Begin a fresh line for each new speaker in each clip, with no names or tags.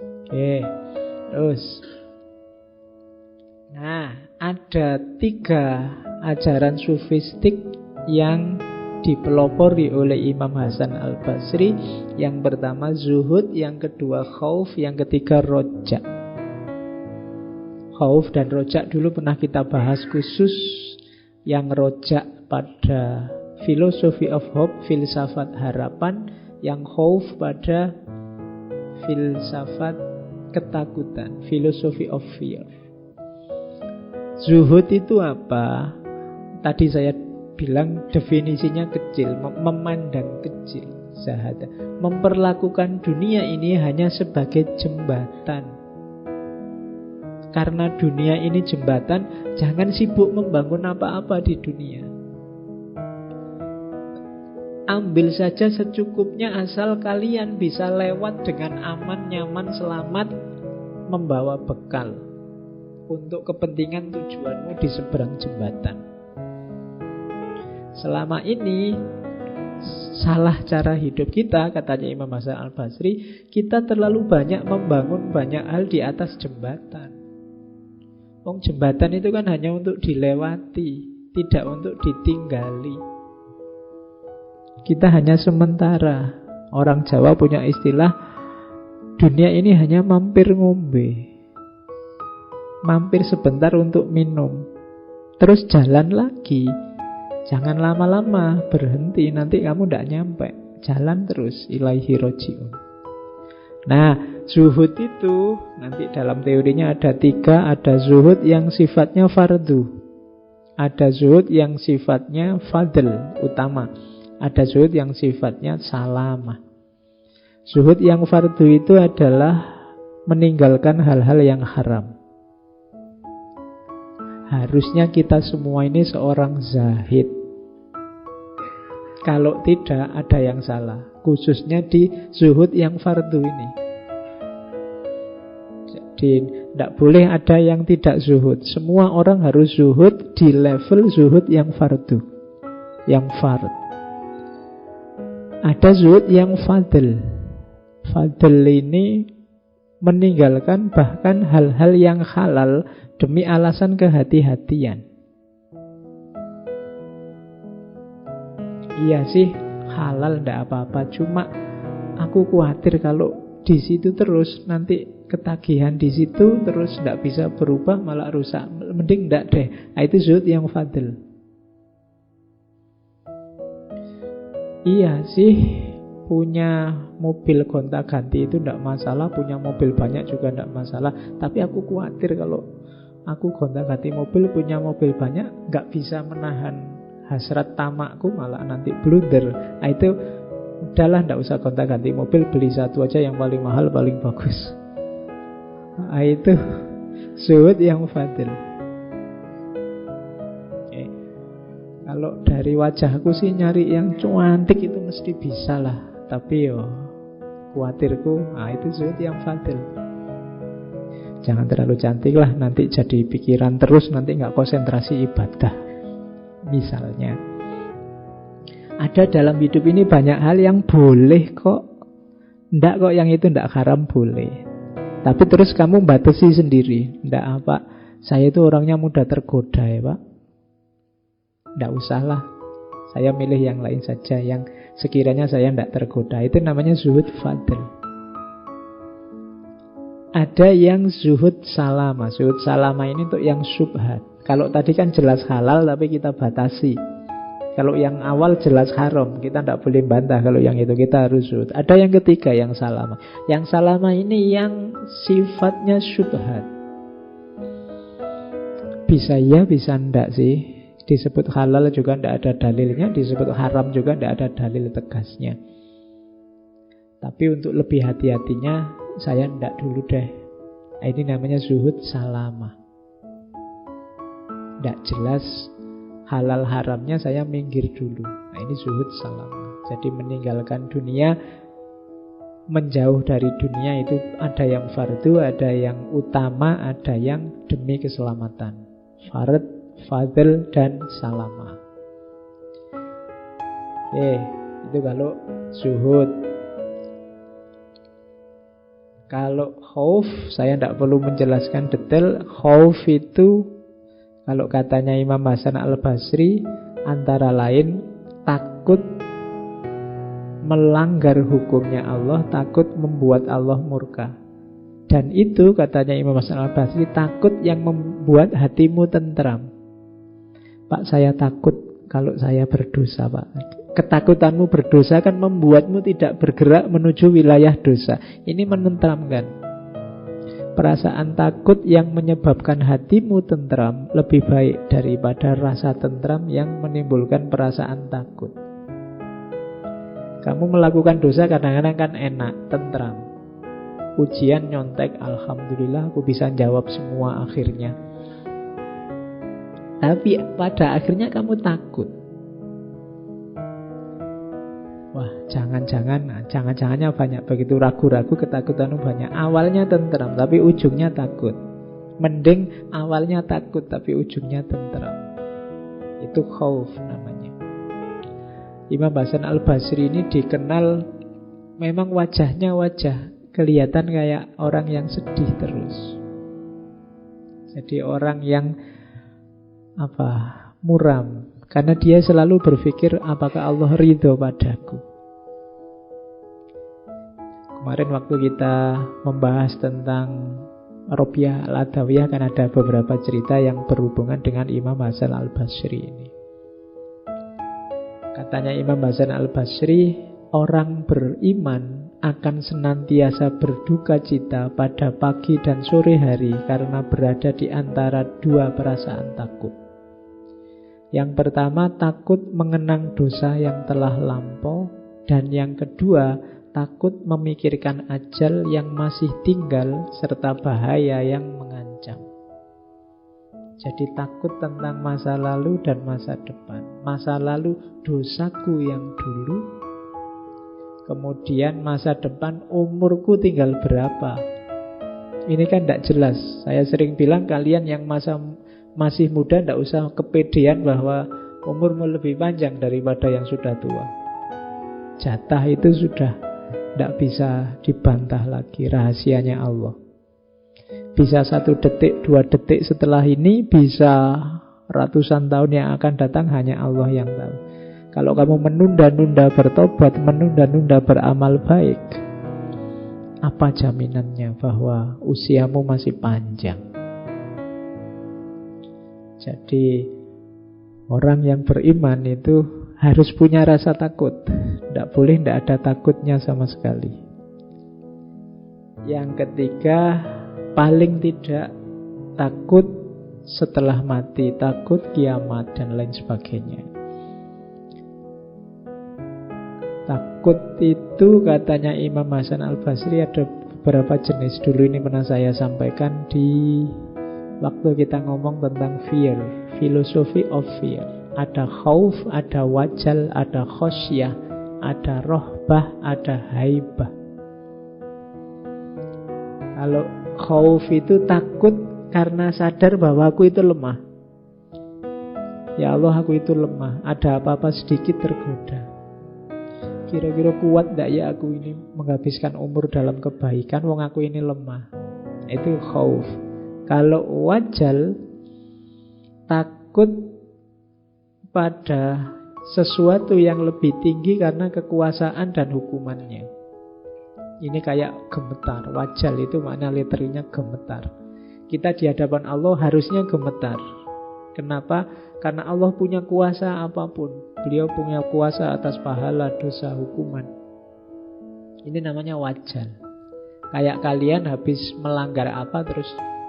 Oke, terus. Nah, ada 3 ajaran sufistik yang dipelopori oleh Imam Hasan Al-Basri. Yang pertama zuhud, yang kedua khauf, yang ketiga roja. Khauf dan roja dulu pernah kita bahas khusus. Yang roja pada philosophy of hope, filsafat harapan. Yang khauf pada filsafat ketakutan, philosophy of fear. Zuhud itu apa? Tadi saya bilang definisinya kecil, memandang kecil. Zahada, memperlakukan dunia ini hanya sebagai jembatan. Karena dunia ini jembatan, jangan sibuk membangun apa-apa di dunia. Ambil saja secukupnya asal kalian bisa lewat dengan aman, nyaman, selamat, membawa bekal untuk kepentingan tujuanmu di seberang jembatan. Selama ini salah cara hidup kita, katanya Imam Hasan Al-Basri. Kita terlalu banyak membangun banyak hal di atas jembatan. Jembatan itu kan hanya untuk dilewati, tidak untuk ditinggali. Kita hanya sementara. Orang Jawa punya istilah, dunia ini hanya mampir ngombe, mampir sebentar untuk minum, terus jalan lagi. Jangan lama-lama berhenti, nanti kamu tidak nyampe. Jalan terus, ilaihi roji'un. Nah, zuhud itu nanti dalam teorinya ada 3. Ada zuhud yang sifatnya fardu, ada zuhud yang sifatnya fadl, utama, ada zuhud yang sifatnya salamah. Zuhud yang fardu itu adalah meninggalkan hal-hal yang haram. Harusnya kita semua ini seorang zahid. Kalau tidak, ada yang salah. Khususnya di zuhud yang fardu ini. Jadi tidak boleh ada yang tidak zuhud. Semua orang harus zuhud di level zuhud yang fardu, yang fard. Ada zuhud yang fadl. Fadl ini meninggalkan bahkan hal-hal yang halal demi alasan kehati-hatian. Iya sih, halal ndak apa-apa, cuma aku khawatir kalau di situ terus nanti ketagihan di situ terus ndak bisa berubah, malah rusak. Mending ndak deh. Itu zuhud yang fadl. Iya sih, punya mobil gonta-ganti itu ndak masalah, punya mobil banyak juga ndak masalah. Tapi aku khawatir kalau aku gonta-ganti mobil, punya mobil banyak, nggak bisa menahan hasrat tamakku, malah nanti blunder. Itu udahlah, ndak usah gonta-ganti mobil, beli satu aja yang paling mahal, paling bagus. Itu zuhud yang fadil. Kalau dari wajahku sih nyari yang cantik itu mesti bisa lah. Tapi khawatirku, itu zuhud yang fadil. Jangan terlalu cantik lah, nanti jadi pikiran terus, nanti gak konsentrasi ibadah. Misalnya ada dalam hidup ini banyak hal yang boleh kok. Ndak kok yang itu ndak haram, boleh. Tapi terus kamu batasi sendiri. Ndak apa, saya itu orangnya mudah tergoda ya Pak, ndak usahlah, saya milih yang lain saja, yang sekiranya saya ndak tergoda. Itu namanya zuhud fadl. Ada yang zuhud salama. Zuhud salama ini untuk yang syubhat. Kalau tadi kan jelas halal tapi kita batasi. Kalau yang awal jelas haram, kita tidak boleh bantah. Kalau yang itu kita harus zuhud. Ada yang ketiga, yang salama. Yang salama ini yang sifatnya syubhat. Bisa ya, bisa enggak sih. Disebut halal juga tidak ada dalilnya, disebut haram juga tidak ada dalil tegasnya. Tapi untuk lebih hati-hatinya, saya tidak dulu deh. Ini namanya zuhud salama. Tidak jelas halal haramnya, saya minggir dulu. Ini zuhud salama. Jadi meninggalkan dunia, menjauh dari dunia itu ada yang fardu, ada yang utama, ada yang demi keselamatan. Fard, fadl, dan salama. Itu kalau zuhud. Kalau khauf, saya tidak perlu menjelaskan detail. Khauf itu, kalau katanya Imam Hasan Al-Basri, antara lain takut melanggar hukumnya Allah, takut membuat Allah murka. Dan itu katanya Imam Hasan Al-Basri, takut yang membuat hatimu tentram. Pak, saya takut kalau saya berdosa, Pak. Ketakutanmu berdosa kan membuatmu tidak bergerak menuju wilayah dosa. Ini menentramkan. Perasaan takut yang menyebabkan hatimu tentram lebih baik daripada rasa tentram yang menimbulkan perasaan takut. Kamu melakukan dosa kadang-kadang kan enak, tentram. Ujian nyontek, alhamdulillah aku bisa jawab semua akhirnya. Tapi pada akhirnya kamu takut. Wah, jangan-jangannya banyak, begitu ragu-ragu ketakutanmu banyak. Awalnya tentram tapi ujungnya takut. Mending awalnya takut tapi ujungnya tentram. Itu khauf namanya. Imam Hasan Al-Basri ini dikenal memang wajahnya kelihatan kayak orang yang sedih terus. Jadi orang yang muram. Karena dia selalu berpikir, apakah Allah ridho padaku? Kemarin waktu kita membahas tentang Robiah Al-Adawiyah, kan ada beberapa cerita yang berhubungan dengan Imam Hasan Al-Basri ini. Katanya Imam Hasan Al-Basri, orang beriman akan senantiasa berduka cita pada pagi dan sore hari karena berada di antara dua perasaan takut. Yang pertama, takut mengenang dosa yang telah lampau. Dan yang kedua, takut memikirkan ajal yang masih tinggal serta bahaya yang mengancam. Jadi takut tentang masa lalu dan masa depan. Masa lalu, dosaku yang dulu. Kemudian masa depan, umurku tinggal berapa. Ini kan tidak jelas. Saya sering bilang kalian yang masih muda tidak usah kepedean bahwa umurmu lebih panjang daripada yang sudah tua. Jatah itu sudah tidak bisa dibantah lagi, rahasianya Allah. Bisa 1 detik, 2 detik setelah ini, bisa ratusan tahun yang akan datang, hanya Allah yang tahu. Kalau kamu menunda-nunda bertobat, menunda-nunda beramal baik, apa jaminannya bahwa usiamu masih panjang? Jadi orang yang beriman itu harus punya rasa takut. Tidak boleh tidak ada takutnya sama sekali. Yang ketiga, paling tidak takut setelah mati, takut kiamat dan lain sebagainya. Takut itu katanya Imam Hasan Al-Basri ada beberapa jenis. Dulu ini pernah saya sampaikan di waktu kita ngomong tentang fear, philosophy of fear. Ada khauf, ada wajal, ada khosyah, ada rohbah, ada haibah. Kalau khauf itu takut karena sadar bahwa aku itu lemah. Ya Allah, aku itu lemah. Ada apa-apa sedikit tergoda. Kira-kira kuat tidak ya aku ini menghabiskan umur dalam kebaikan, wong aku ini lemah. Itu khauf. Kalau wajal, takut pada sesuatu yang lebih tinggi karena kekuasaan dan hukumannya. Ini kayak gemetar. Wajal itu makna literalnya gemetar. Kita di hadapan Allah harusnya gemetar. Kenapa? Karena Allah punya kuasa apapun. Beliau punya kuasa atas pahala, dosa, hukuman. Ini namanya wajal. Kayak kalian habis melanggar apa, terus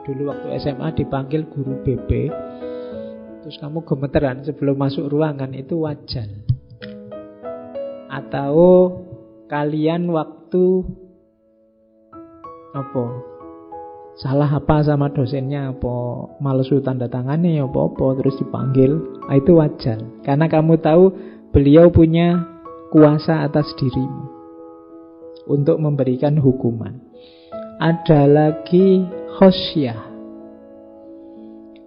dulu waktu SMA dipanggil guru BB, terus kamu gemeteran sebelum masuk ruangan, itu wajal. Atau kalian waktu salah apa sama dosennya, malesu tanda tangannya, terus dipanggil, itu wajal. Karena kamu tahu beliau punya kuasa atas dirimu untuk memberikan hukuman. Ada lagi khosyah.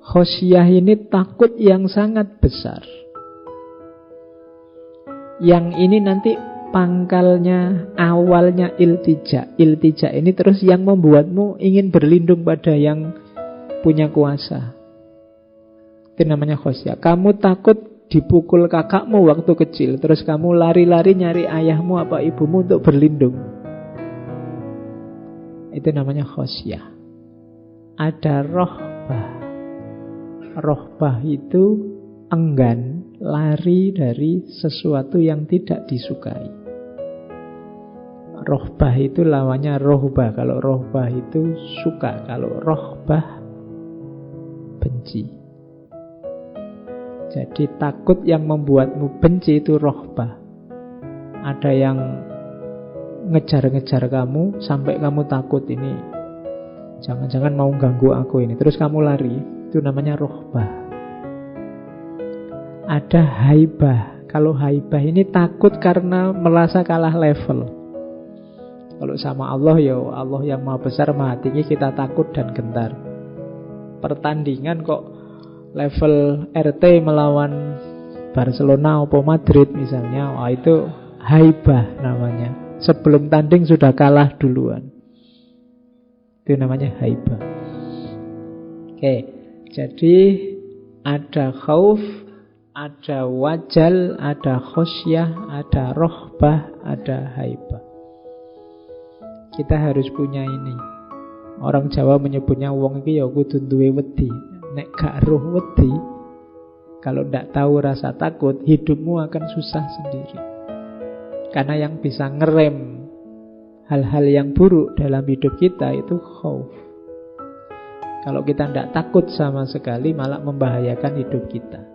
Khosyah ini takut yang sangat besar. Yang ini nanti pangkalnya, awalnya iltija. Iltija ini terus yang membuatmu ingin berlindung pada yang punya kuasa. Itu namanya khosyah. Kamu takut dipukul kakakmu waktu kecil, terus kamu lari-lari nyari ayahmu apa ibumu untuk berlindung. Itu namanya khosyah. Ada rohbah. Rohbah itu enggan, lari dari sesuatu yang tidak disukai. Rohbah itu lawannya rohbah. Kalau rohbah itu suka, kalau rohbah benci. Jadi takut yang membuatmu benci itu rohbah. Ada yang ngejar-ngejar kamu sampai kamu takut, ini jangan-jangan mau ganggu aku ini, terus kamu lari. Itu namanya rohbah. Ada haibah. Kalau haibah ini takut karena merasa kalah level. Kalau sama Allah, ya Allah yang maha besar maha tinggi, kita takut dan gentar. Pertandingan kok level RT melawan Barcelona atau Madrid misalnya, wah itu haibah namanya. Sebelum tanding sudah kalah duluan. Itu namanya haibah. Oke, jadi ada khauf, ada wajal, ada khosyah, ada rohbah, ada haibah. Kita harus punya ini. Orang Jawa menyebutnya wong iki ya kudu duwe wedi. Nek gak roh wedi, kalau ndak tahu rasa takut, hidupmu akan susah sendiri. Karena yang bisa ngerem hal-hal yang buruk dalam hidup kita itu khauf. Kalau kita ndak takut sama sekali, malah membahayakan hidup kita.